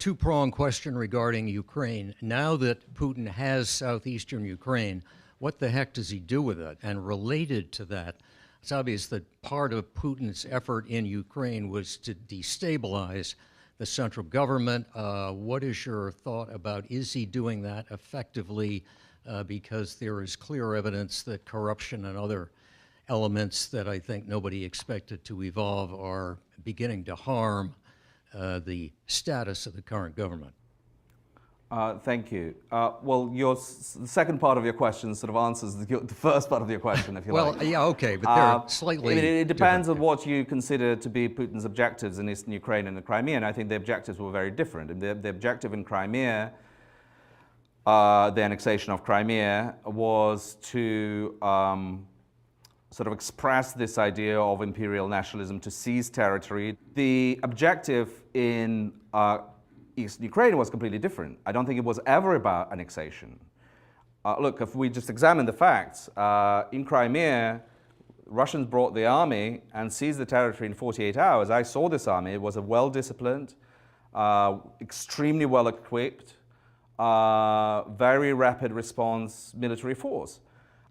two-pronged question regarding Ukraine. Now that Putin has southeastern Ukraine, what the heck does he do with it? And related to that, it's obvious that part of Putin's effort in Ukraine was to destabilize the central government. What is your thought about, is he doing that effectively? Because there is clear evidence that corruption and other elements that I think nobody expected to evolve are beginning to harm the status of the current government. Thank you. Well, the second part of your question sort of answers the first part of your question, if you like. Well, yeah, okay, but they're slightly it depends on different. what you consider to be Putin's objectives in eastern Ukraine and the Crimea, and I think the objectives were very different. And the objective in Crimea, the annexation of Crimea, was to sort of express this idea of imperial nationalism, to seize territory. The objective in East Ukraine was completely different. I don't think it was ever about annexation. Look, if we just examine the facts, in Crimea, Russians brought the army and seized the territory in 48 hours. I saw this army. It was a well-disciplined, extremely well-equipped, very rapid response military force.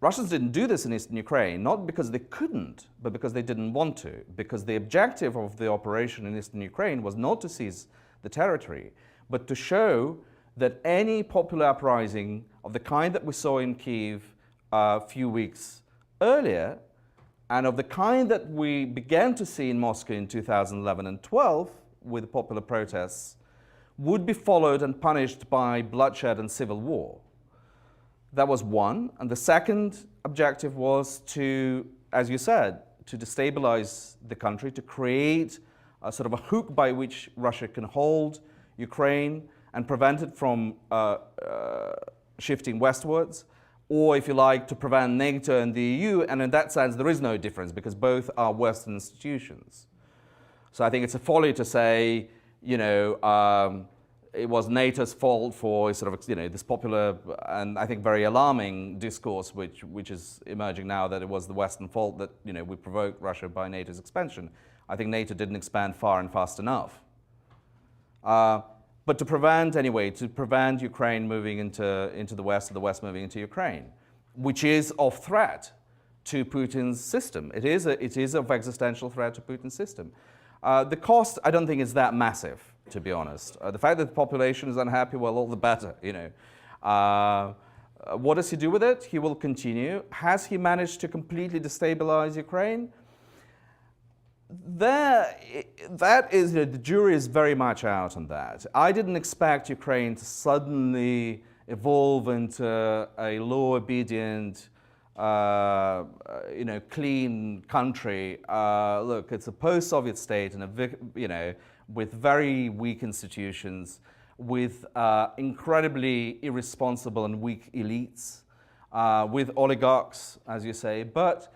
Russians didn't do this in eastern Ukraine, not because they couldn't, but because they didn't want to. Because the objective of the operation in eastern Ukraine was not to seize the territory, but to show that any popular uprising of the kind that we saw in Kiev a few weeks earlier, and of the kind that we began to see in Moscow in 2011 and 12 with popular protests, would be followed and punished by bloodshed and civil war. That was one. And the second objective was to, as you said, to destabilize the country, to create a sort of a hook by which Russia can hold Ukraine and prevent it from shifting westwards, or, if you like, to prevent NATO and the EU. And in that sense, there is no difference because both are Western institutions. So I think it's a folly to say, you know, it was NATO's fault for sort of, you know, this popular and I think very alarming discourse which is emerging now, that it was the Western fault that, you know, we provoked Russia by NATO's expansion. I think NATO didn't expand far and fast enough. But to prevent Ukraine moving into the West, or the West moving into Ukraine, which is of threat to Putin's system. It is of existential threat to Putin's system. The cost, I don't think, is that massive, to be honest. The fact that the population is unhappy, well, all the better, you know. What does he do with it? He will continue. Has he managed to completely destabilize Ukraine? That is, you know, the jury is very much out on that. I didn't expect Ukraine to suddenly evolve into a law-obedient, you know, clean country. Look, it's a post-Soviet state, and you know, with very weak institutions, with incredibly irresponsible and weak elites, with oligarchs, as you say, but.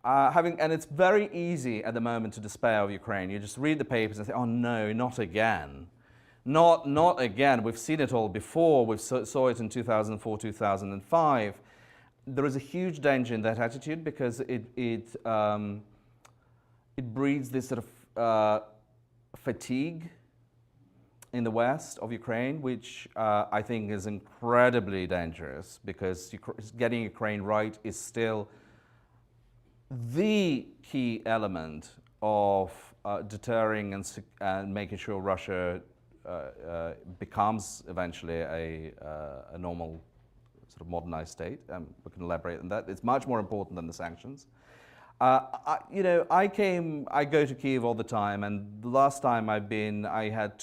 And it's very easy at the moment to despair of Ukraine. You just read the papers and say, oh no, not again. Not again. We've seen it all before. We saw it in 2004, 2005. There is a huge danger in that attitude because it breeds this sort of fatigue in the West of Ukraine, which I think is incredibly dangerous because getting Ukraine right is still the key element of deterring and making sure Russia becomes eventually a normal sort of modernized state. We can elaborate on that. It's much more important than the sanctions. You know, I go to Kiev all the time, and the last time I've been, I had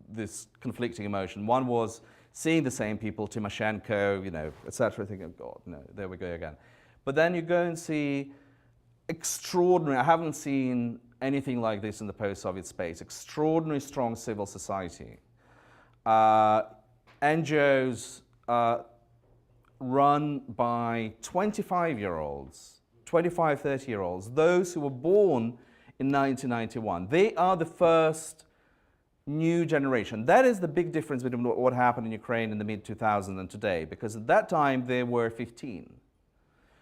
this conflicting emotion. One was seeing the same people, Tymoshenko, you know, etc. Thinking, God, no, there we go again. But then you go and see extraordinary, I haven't seen anything like this in the post-Soviet space, extraordinary strong civil society. NGOs run by 25-year-olds, 25, 30-year-olds, those who were born in 1991. They are the first new generation. That is the big difference between what happened in Ukraine in the mid-2000s and today, because at that time they were 15.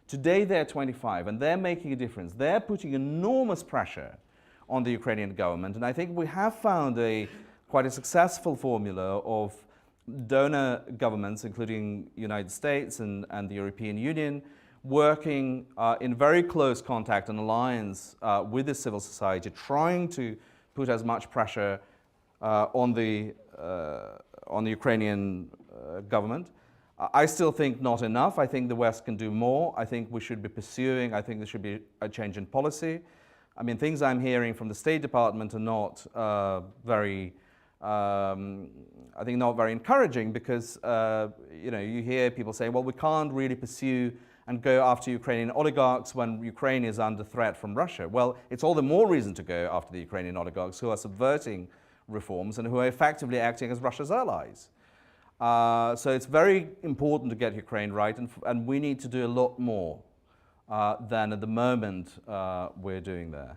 Today they're 25, and they're making a difference. They're putting enormous pressure on the Ukrainian government, and I think we have found a quite a successful formula of donor governments, including the United States and the European Union, working in very close contact and alliance with the civil society, trying to put as much pressure on the Ukrainian government. I still think not enough. I think the West can do more. I think we should be pursuing, I think there should be a change in policy. I mean, things I'm hearing from the State Department are not very, I think not very encouraging, because, you hear people say, well, we can't really pursue and go after Ukrainian oligarchs when Ukraine is under threat from Russia. Well, it's all the more reason to go after the Ukrainian oligarchs who are subverting reforms and who are effectively acting as Russia's allies. So it's very important to get Ukraine right, and we need to do a lot more than at the moment we're doing there.